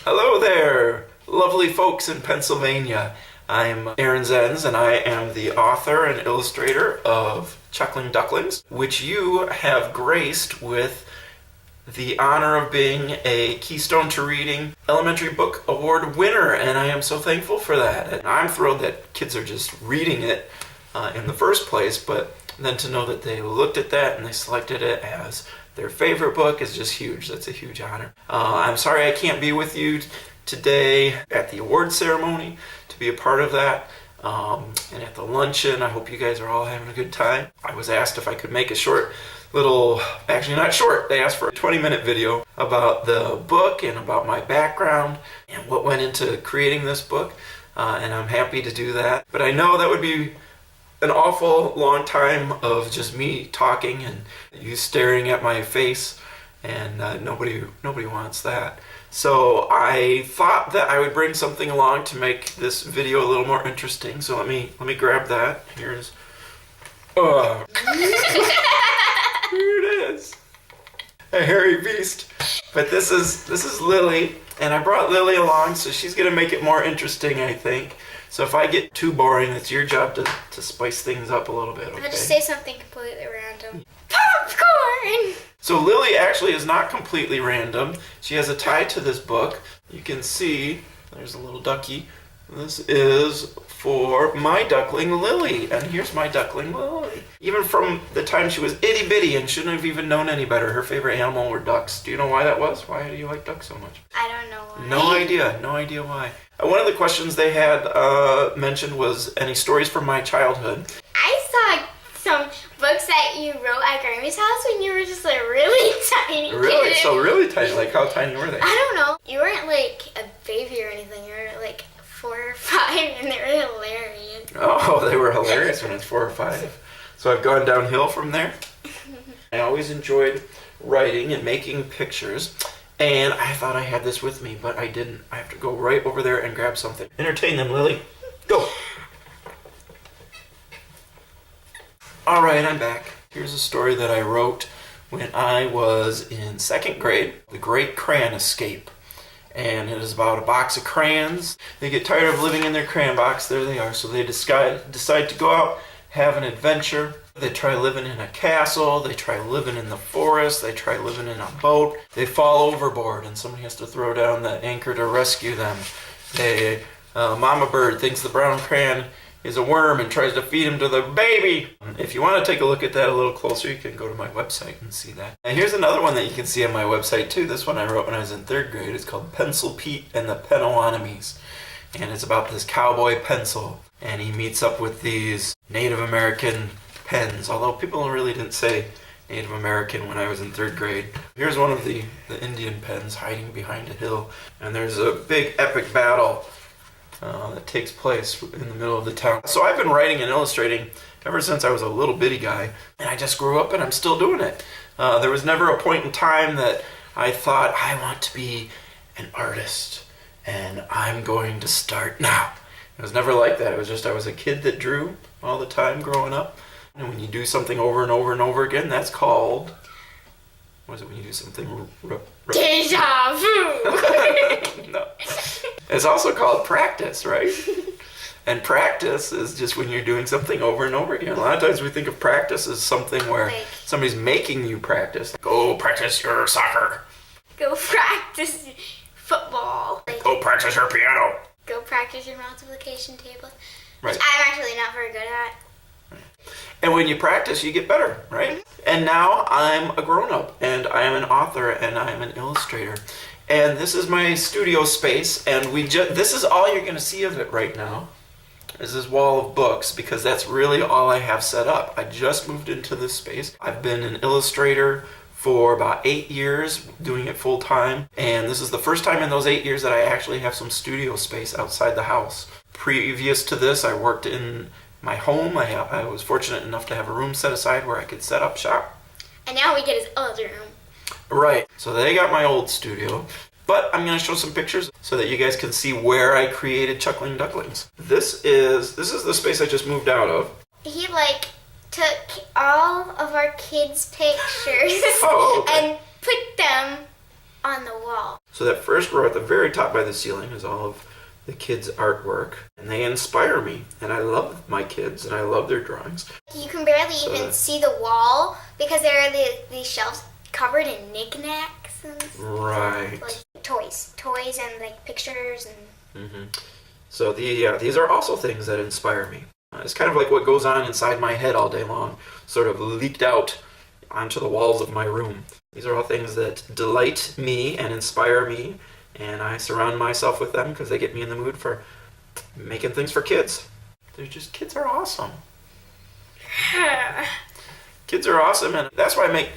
Hello there, lovely folks in Pennsylvania. I'm Aaron Zenz, and I am the author and illustrator of Chuckling, Ducklings, which you have graced with the honor of being a Keystone to Reading Elementary Book Award winner, and I am so thankful for that. And I'm thrilled that kids are just reading it in the first place, but then to know that they looked at that and they selected it as their favorite book is just huge. That's a huge honor. I'm sorry I can't be with you today at the award ceremony to be a part of that. And at the luncheon, I hope you guys are all having a good time. I was asked if I could make a short little, actually not short, they asked for a 20-minute video about the book and about my background and what went into creating this book. And I'm happy to do that. But I know that would be an awful long time of just me talking and you staring at my face, and nobody wants that. So I thought that I would bring something along to make this video a little more interesting. So let me grab that. Here's here it is. A hairy beast. But this is Lily, and I brought Lily along, so she's gonna make it more interesting, I think. So if I get too boring, it's your job to spice things up a little bit, okay? I'll just say something completely random. Popcorn! So Lily actually is not completely random. She has a tie to this book. You can see, there's a little ducky. This is for my duckling Lily, and here's my duckling Lily. Even from the time she was itty bitty and shouldn't have even known any better, her favorite animal were ducks. Do you know why that was? Why do you like ducks so much? I don't know why. No idea why. One of the questions they had mentioned was any stories from my childhood. I saw some books that you wrote at Grammy's house when you were just a really tiny kid. Really? So really tiny? Like how tiny were they? I don't know. You weren't like a baby or anything. You were like 4 or 5, and they were hilarious. Oh, they were hilarious when I was 4 or 5. So I've gone downhill from there. I always enjoyed writing and making pictures, and I thought I had this with me, but I didn't. I have to go right over there and grab something. Entertain them, Lily. Go. All right, I'm back. Here's a story that I wrote when I was in 2nd grade, The Great Crayon Escape. And it is about a box of crayons. They get tired of living in their crayon box. There they are. So they decide to go out, have an adventure. They try living in a castle. They try living in the forest. They try living in a boat. They fall overboard, and somebody has to throw down the anchor to rescue them. Mama bird thinks the brown crayon is a worm and tries to feed him to the baby. If you want to take a look at that a little closer, you can go to my website and see that. And here's another one that you can see on my website too. This one I wrote when I was in 3rd grade. It's called Pencil Pete and the Penawanamies. And it's about this cowboy pencil. And he meets up with these Native American pens. Although people really didn't say Native American when I was in 3rd grade. Here's one of the Indian pens hiding behind a hill. And there's a big epic battle that takes place in the middle of the town. So I've been writing and illustrating ever since I was a little bitty guy, and I just grew up and I'm still doing it. There was never a point in time that I thought, I want to be an artist and I'm going to start now. It was never like that. It was just I was a kid that drew all the time growing up. And when you do something over and over and over again, that's called, what is it when you do something? Deja vu! No. It's also called practice, right? And practice is just when you're doing something over and over again. A lot of times we think of practice as something where somebody's making you practice. Go practice your soccer. Go practice football. Go practice your piano. Go practice your multiplication tables. Right. Which I'm actually not very good at. And when you practice, you get better, right? And now I'm a grown-up, and I am an author, and I am an illustrator. And this is my studio space, and this is all you're going to see of it right now, is this wall of books, because that's really all I have set up. I just moved into this space. I've been an illustrator for about 8 years, doing it full time, and this is the first time in those 8 years that I actually have some studio space outside the house. Previous to this, I worked in my home. I was fortunate enough to have a room set aside where I could set up shop. And now we get his other room. Right. So they got my old studio. But I'm going to show some pictures so that you guys can see where I created Chuckling Ducklings. This is the space I just moved out of. He took all of our kids' pictures Oh, okay. and put them on the wall. So that first row at the very top by the ceiling is all of the kids' artwork, and they inspire me. And I love my kids, and I love their drawings. You can barely even see the wall because there are these shelves covered in knickknacks and right. Like toys and like pictures and. Mm-hmm. So these are also things that inspire me. It's kind of like what goes on inside my head all day long, sort of leaked out onto the walls of my room. These are all things that delight me and inspire me, and I surround myself with them because they get me in the mood for making things for kids. Kids are awesome. Kids are awesome, and that's why I make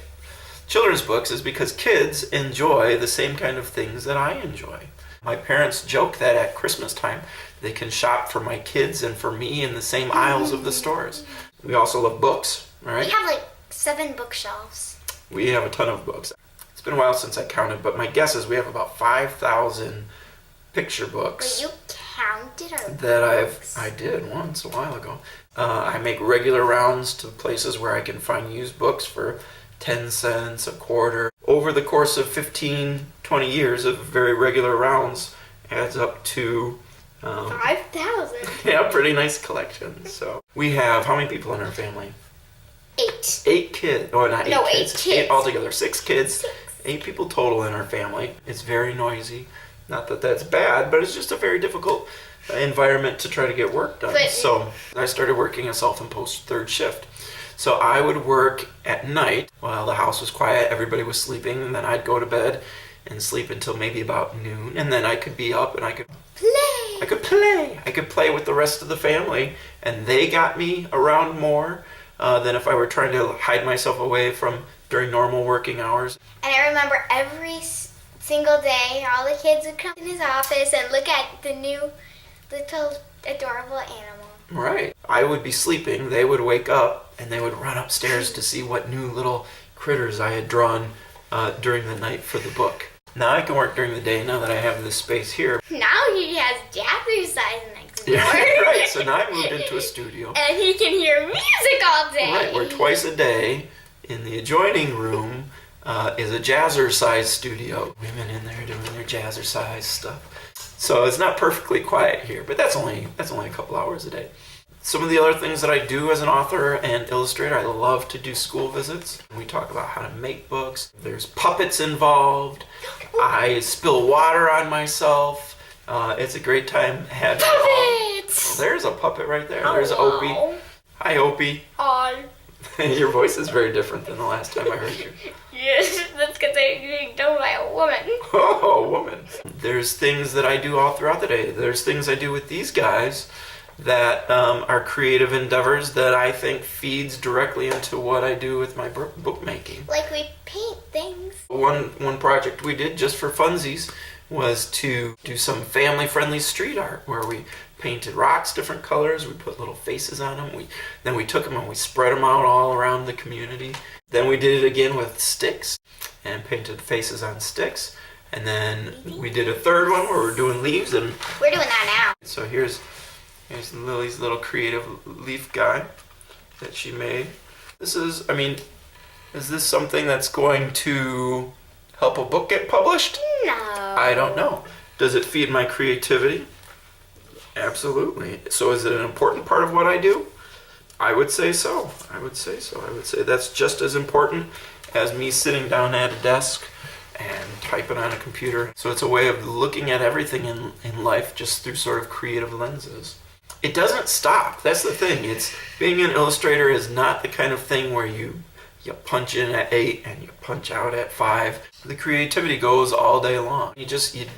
children's books, is because kids enjoy the same kind of things that I enjoy. My parents joke that at Christmas time, they can shop for my kids and for me in the same aisles of the stores. We also love books, right? We have like 7 bookshelves. We have a ton of books. It's been a while since I counted, but my guess is we have about 5,000 picture books. Wait, you counted our that books? I did once a while ago. I make regular rounds to places where I can find used books for 10 cents, a quarter. Over the course of 15, 20 years of very regular rounds adds up to 5,000. Yeah, pretty nice collection. So we have, how many people in our family? 8. 8 kids. Oh, not 8 no, kids. 8 kids. 8 altogether. 6 kids. 6. 8 people total in our family. It's very noisy. Not that that's bad, but it's just a very difficult environment to try to get work done. So I started working a self-imposed third shift. So I would work at night while the house was quiet, everybody was sleeping, and then I'd go to bed and sleep until maybe about noon, and then I could be up and I could play. I could play with the rest of the family, and they got me around more than if I were trying to hide myself away from during normal working hours. And I remember every single day, all the kids would come in his office and look at the new little adorable animal. Right. I would be sleeping, they would wake up, and they would run upstairs to see what new little critters I had drawn during the night for the book. Now I can work during the day now that I have this space here. Now he has jazzercise next door. Yeah, right. So now I moved into a studio. And he can hear music all day. Right, where twice a day in the adjoining room is a jazzercise studio. Women in there doing their jazzercise stuff. So it's not perfectly quiet here, but that's only a couple hours a day. Some of the other things that I do as an author and illustrator, I love to do school visits. We talk about how to make books. There's puppets involved. I spill water on myself. It's a great time. Puppets! There's a puppet right there. Oh, There's wow. Opie. Hi, Opie. Hi. Your voice is very different than the last time I heard you. Yes, that's because I'm being done by a woman. Oh, a woman. There's things that I do all throughout the day. There's things I do with these guys that are creative endeavors that I think feeds directly into what I do with my bookmaking. Like we paint things. One project we did just for funsies was to do some family-friendly street art where we painted rocks different colors, we put little faces on them, then we took them and we spread them out all around the community. Then we did it again with sticks and painted faces on sticks. And then we did a third one where we're doing leaves. And we're doing that now. So here's Lily's little creative leaf guy that she made. Is this something that's going to help a book get published? No. I don't know. Does it feed my creativity? Absolutely. So is it an important part of what I do? I would say so. I would say that's just as important as me sitting down at a desk and typing on a computer. So it's a way of looking at everything in life just through sort of creative lenses. It doesn't stop. That's the thing. Being an illustrator is not the kind of thing where you punch in at 8 and you punch out at 5. The creativity goes all day long. You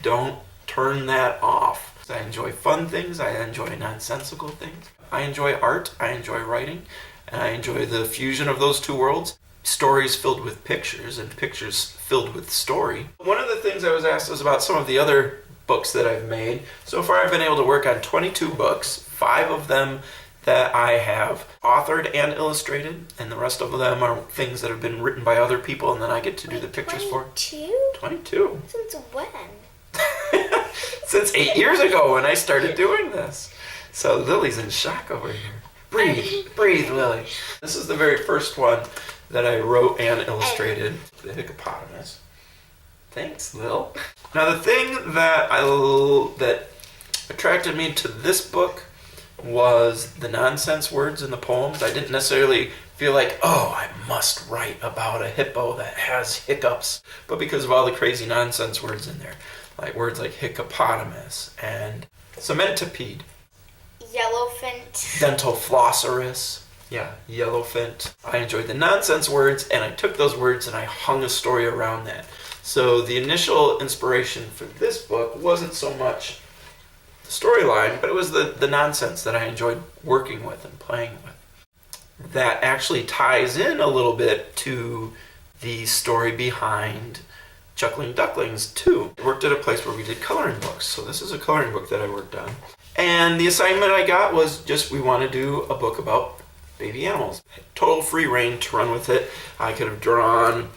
don't turn that off. I enjoy fun things. I enjoy nonsensical things. I enjoy art. I enjoy writing. And I enjoy the fusion of those two worlds. Stories filled with pictures and pictures filled with story. One of the things I was asked was about some of the other books that I've made. So far I've been able to work on 22 books, 5 of them that I have authored and illustrated, and the rest of them are things that have been written by other people and then I get to do the pictures for. 22? Since when? Since 8 years ago when I started doing this. So Lily's in shock over here. Breathe, Lily. This is the very first one that I wrote and illustrated. The hippopotamus. Thanks, Lil. Now, the thing that that attracted me to this book was the nonsense words in the poems. I didn't necessarily feel like, oh, I must write about a hippo that has hiccups, but because of all the crazy nonsense words in there, like words like hippopotamus and cementipede, Yellowfin. dental flossaris, yellowfin. I enjoyed the nonsense words, and I took those words and I hung a story around that. So the initial inspiration for this book wasn't so much the storyline, but it was the nonsense that I enjoyed working with and playing with. That actually ties in a little bit to the story behind Chuckling Ducklings too. I worked at a place where we did coloring books, so this is a coloring book that I worked on. And the assignment I got was just, we want to do a book about baby animals. Total free reign to run with it. I could have drawn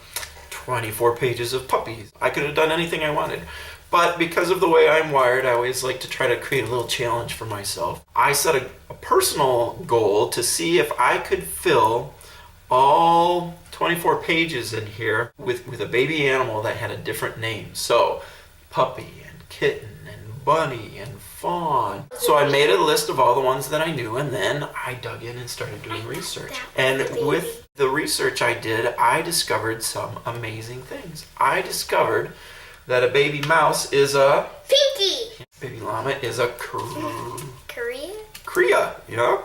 24 pages of puppies. I could have done anything I wanted. But because of the way I'm wired, I always like to try to create a little challenge for myself. I set a personal goal to see if I could fill all 24 pages in here with a baby animal that had a different name. So, puppy and kitten and bunny and fawn. So I made a list of all the ones that I knew, and then I dug in and started doing research. And with the research I did, I discovered some amazing things. I discovered that a baby mouse is a Pinky. baby llama is a Korea? cria, you know?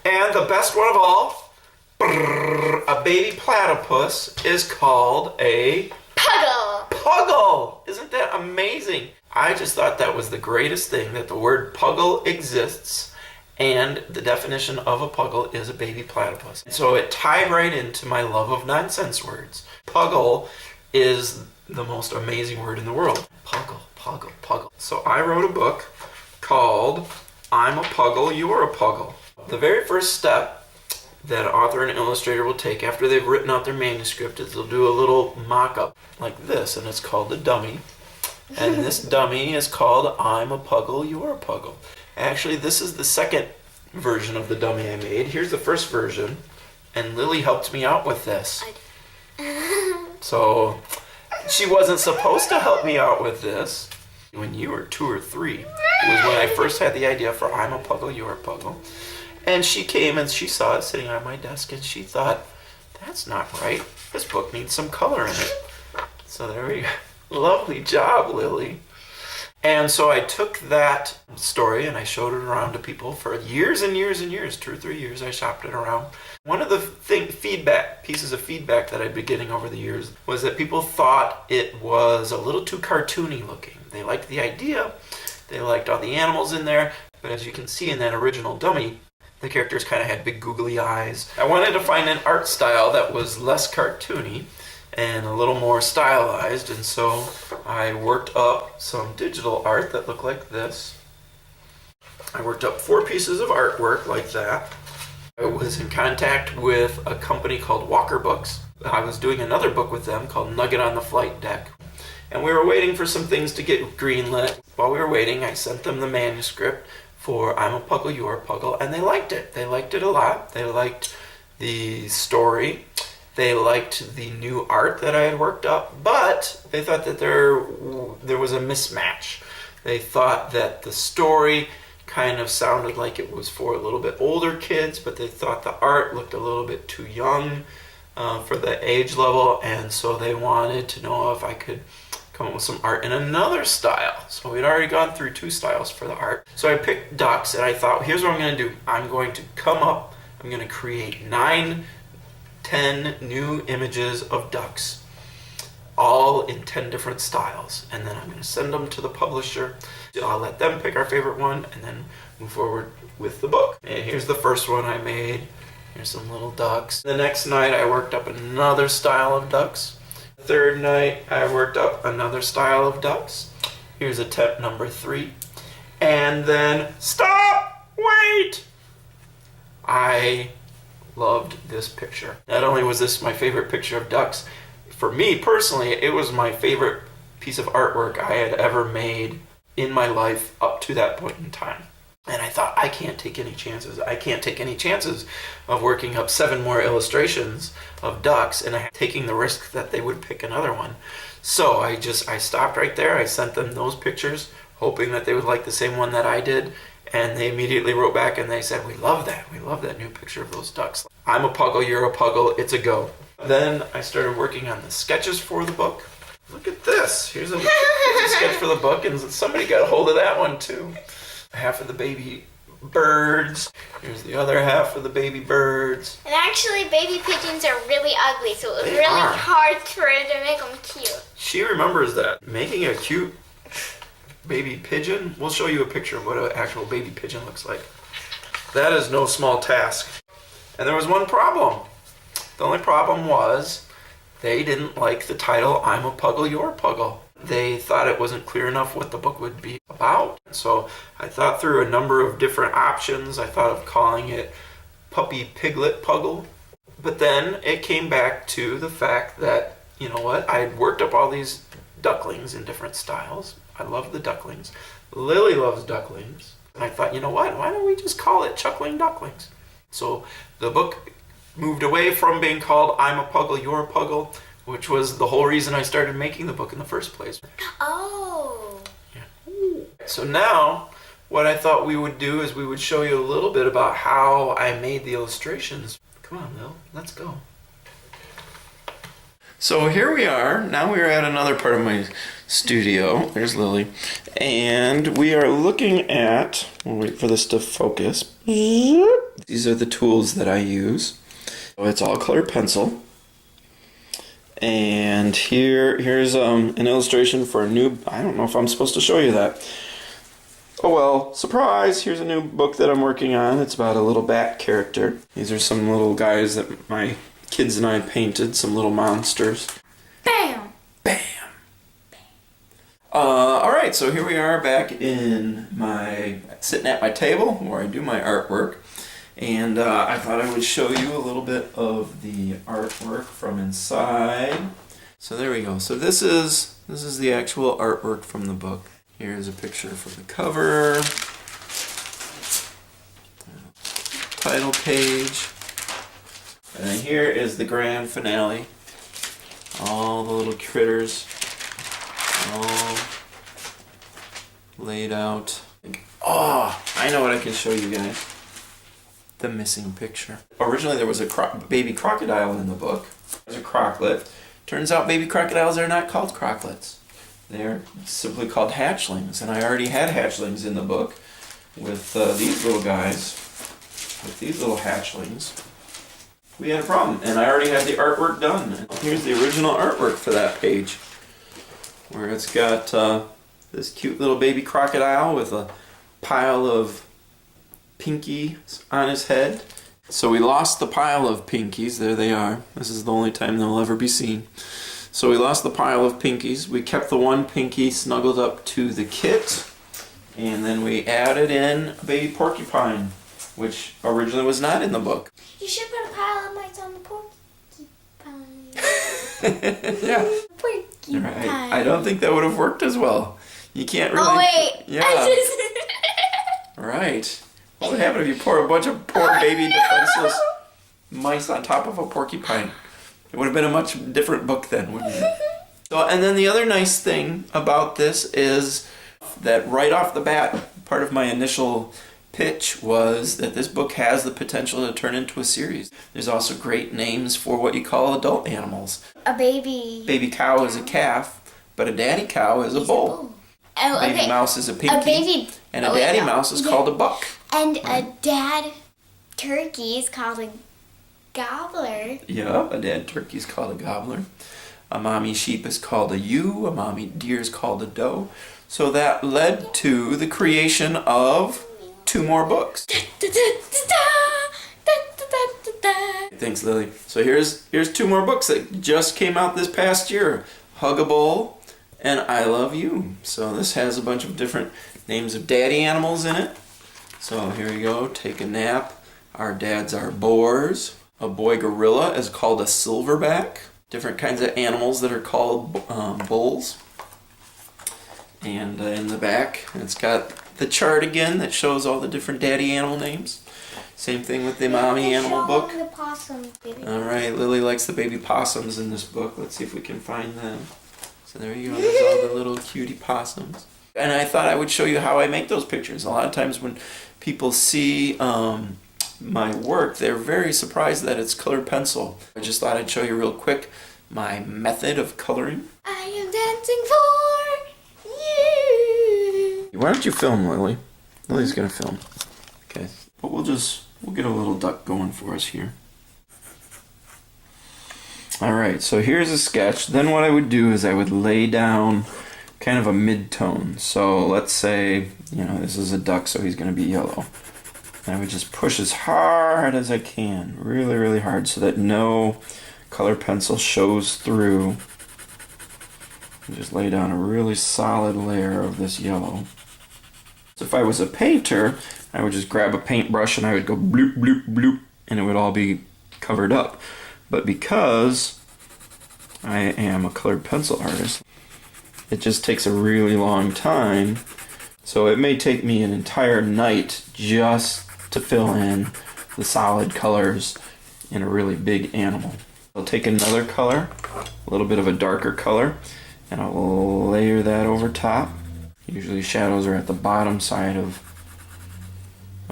And the best one of all, a baby platypus is called a Puggle. puggle. Isn't that amazing? I just thought that was the greatest thing, that the word puggle exists, and the definition of a puggle is a baby platypus. So it tied right into my love of nonsense words. Puggle is the most amazing word in the world. Puggle, puggle, puggle. So I wrote a book called I'm a Puggle, You're a Puggle. The very first step that an author and illustrator will take after they've written out their manuscript is they'll do a little mock-up like this, and it's called a dummy. And this dummy is called I'm a Puggle, You're a Puggle. Actually, this is the second version of the dummy I made. Here's the first version, and Lily helped me out with this. So she wasn't supposed to help me out with this. When you were 2 or 3 was when I first had the idea for I'm a Puggle, You're a Puggle. And she came and she saw it sitting on my desk, and she thought, that's not right. This book needs some color in it. So there we go. Lovely job, Lily. And so I took that story and I showed it around to people for years and years and years. 2 or 3 years I shopped it around. One of the pieces of feedback that I'd been getting over the years was that people thought it was a little too cartoony looking. They liked the idea, they liked all the animals in there, but as you can see in that original dummy, the characters kind of had big googly eyes. I wanted to find an art style that was less cartoony and a little more stylized, and so I worked up some digital art that looked like this. I worked up 4 pieces of artwork like that. I was in contact with a company called Walker Books. I was doing another book with them called Nugget on the Flight Deck, and we were waiting for some things to get greenlit. While we were waiting, I sent them the manuscript for I'm a Puggle, You're a Puggle, and they liked it. They liked it a lot. They liked the story. They liked the new art that I had worked up, but they thought that there was a mismatch. They thought that the story kind of sounded like it was for a little bit older kids, but they thought the art looked a little bit too young for the age level, and so they wanted to know if I could come up with some art in another style. So we'd already gone through 2 styles for the art. So I picked ducks, and I thought, here's what I'm going to do. I'm going to create 10 new images of ducks, all in 10 different styles, and then I'm going to send them to the publisher. I'll let them pick our favorite one and then move forward with the book. And here's the first one I made. Here's some little ducks. The next night I worked up another style of ducks. The third night I worked up another style of ducks. Here's attempt number 3. And then, stop! Wait! I loved this picture. Not only was this my favorite picture of ducks, for me personally, it was my favorite piece of artwork I had ever made in my life up to that point in time. And I thought, I can't take any chances. I can't take any chances of working up 7 more illustrations of ducks and taking the risk that they would pick another one. So I stopped right there. I sent them those pictures, hoping that they would like the same one that I did. And they immediately wrote back and they said, we love that. We love that new picture of those ducks. I'm a puggle, you're a puggle, it's a go. Then I started working on the sketches for the book. Look at this. Here's a sketch for the book, and somebody got a hold of that one too. Half of the baby birds. Here's the other half of the baby birds. And actually, baby pigeons are really ugly, so it was really hard for her to make them cute. She remembers that. Making a cute baby pigeon, we'll show you a picture of what an actual baby pigeon looks like. That is no small task. And there was one problem. The only problem was they didn't like the title, I'm a Puggle, You're a Puggle. They thought it wasn't clear enough what the book would be about. So I thought through a number of different options. I thought of calling it Puppy Piglet Puggle. But then it came back to the fact that, you know what, I had worked up all these ducklings in different styles. I love the ducklings. Lily loves ducklings. And I thought, you know what, why don't we just call it Chuckling Ducklings? So the book moved away from being called I'm a Puggle, You're a Puggle, which was the whole reason I started making the book in the first place. Oh. Yeah. So now, what I thought we would do is we would show you a little bit about how I made the illustrations. Come on, Lil, let's go. So here we are. Now we are at another part of my studio. There's Lily. And we are looking at, we'll wait for this to focus. These are the tools that I use. So it's all color pencil. And here's an illustration for a new, I don't know if I'm supposed to show you that. Oh well, surprise! Here's a new book that I'm working on. It's about a little bat character. These are some little guys that my kids and I painted, some little monsters. Bam! Bam! Alright, so here we are back in sitting at my table where I do my artwork. And I thought I would show you a little bit of the artwork from inside. So there we go. So this is the actual artwork from the book. Here's a picture for the cover. Title page. And then here is the grand finale. All the little critters all laid out. Oh, I know what I can show you guys. The missing picture. Originally there was a baby crocodile in the book. There's a croclet. Turns out baby crocodiles are not called croclets. They're simply called hatchlings. And I already had hatchlings in the book with these little guys. With these little hatchlings. We had a problem. And I already had the artwork done. Here's the original artwork for that page. Where it's got this cute little baby crocodile with a pile of pinkies on his head. So we lost the pile of pinkies. There they are. This is the only time they'll ever be seen. So we lost the pile of pinkies. We kept the one pinky snuggled up to the kit. And then we added in a baby porcupine, which originally was not in the book. You should put a pile of mice on the porcupine. Yeah. Porcupine. Right. I don't think that would have worked as well. You can't really... Oh, wait. Yeah. Right. What would happen if you pour a bunch of poor baby defenseless mice on top of a porcupine? It would have been a much different book then, wouldn't it? So, and then the other nice thing about this is that right off the bat, part of my initial pitch was that this book has the potential to turn into a series. There's also great names for what you call adult animals. A baby. Baby cow is a calf, but a daddy cow is a bull. Oh, okay. Baby mouse is a pinky. A baby. And a daddy mouse is called a buck. And a dad turkey is called a gobbler. Yeah, a dad turkey is called a gobbler. A mommy sheep is called a ewe. A mommy deer is called a doe. So that led to the creation of 2 more books. Thanks, Lily. So here's 2 more books that just came out this past year. Huggable and I Love You. So this has a bunch of different names of daddy animals in it. So here you go. Take a nap. Our dads are boars. A boy gorilla is called a silverback. Different kinds of animals that are called bulls. And in the back, it's got the chart again that shows all the different daddy animal names. Same thing with the mommy animal book. The possum, baby. All right, Lily likes the baby possums in this book. Let's see if we can find them. So there you go, there's all the little cutie possums. And I thought I would show you how I make those pictures. A lot of times when people see my work, they're very surprised that it's colored pencil. I just thought I'd show you real quick my method of coloring. I am dancing for you. Why don't you film, Lily? Lily's gonna film. Okay, but we'll get a little duck going for us here. All right, so here's a sketch. Then what I would do is I would lay down kind of a mid-tone. So let's say, this is a duck, so he's gonna be yellow. And I would just push as hard as I can, really, really hard, so that no color pencil shows through. And just lay down a really solid layer of this yellow. So if I was a painter, I would just grab a paintbrush and I would go bloop, bloop, bloop, and it would all be covered up. But because I am a colored pencil artist, it just takes a really long time. So it may take me an entire night just to fill in the solid colors in a really big animal. I'll take another color, a little bit of a darker color, and I'll layer that over top. Usually shadows are at the bottom side of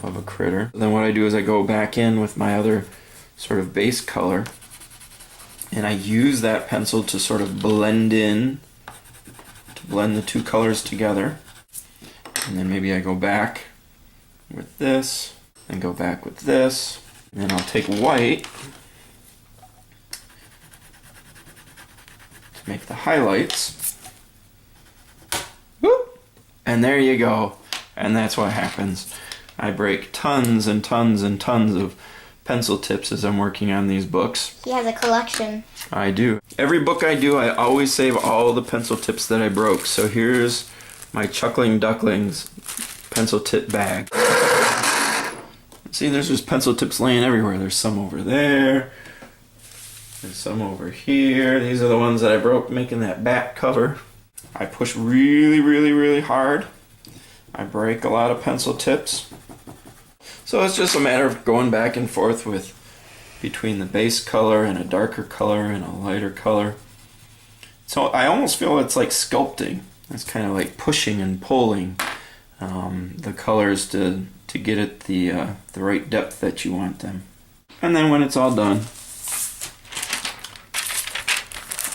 a critter. Then what I do is I go back in with my other sort of base color, and I use that pencil to sort of blend the two colors together. And then maybe I go back with this, and go back with this, and then I'll take white to make the highlights. Whoop! And there you go. And that's what happens. I break tons and tons and tons of pencil tips as I'm working on these books. He has a collection. I do. Every book I do, I always save all the pencil tips that I broke. So here's my Chuckling Ducklings pencil tip bag. See, there's just pencil tips laying everywhere. There's some over there. There's some over here. These are the ones that I broke making that back cover. I push really, really, really hard. I break a lot of pencil tips. So it's just a matter of going back and forth between the base color and a darker color and a lighter color. So I almost feel it's like sculpting. It's kind of like pushing and pulling the colors to get it the right depth that you want them. And then when it's all done,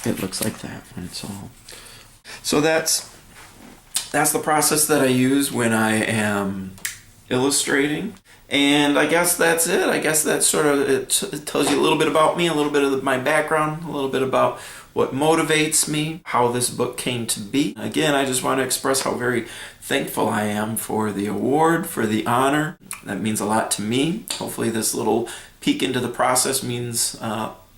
it looks like that when it's all. So that's the process that I use when I am illustrating. And I guess that's it. I guess that sort of it tells you a little bit about me, a little bit of my background, a little bit about what motivates me, how this book came to be. Again, I just want to express how very thankful I am for the award, for the honor. That means a lot to me. Hopefully this little peek into the process means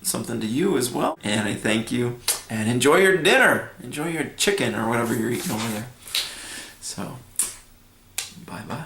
something to you as well. And I thank you. And enjoy your dinner. Enjoy your chicken or whatever you're eating over there. So, bye-bye.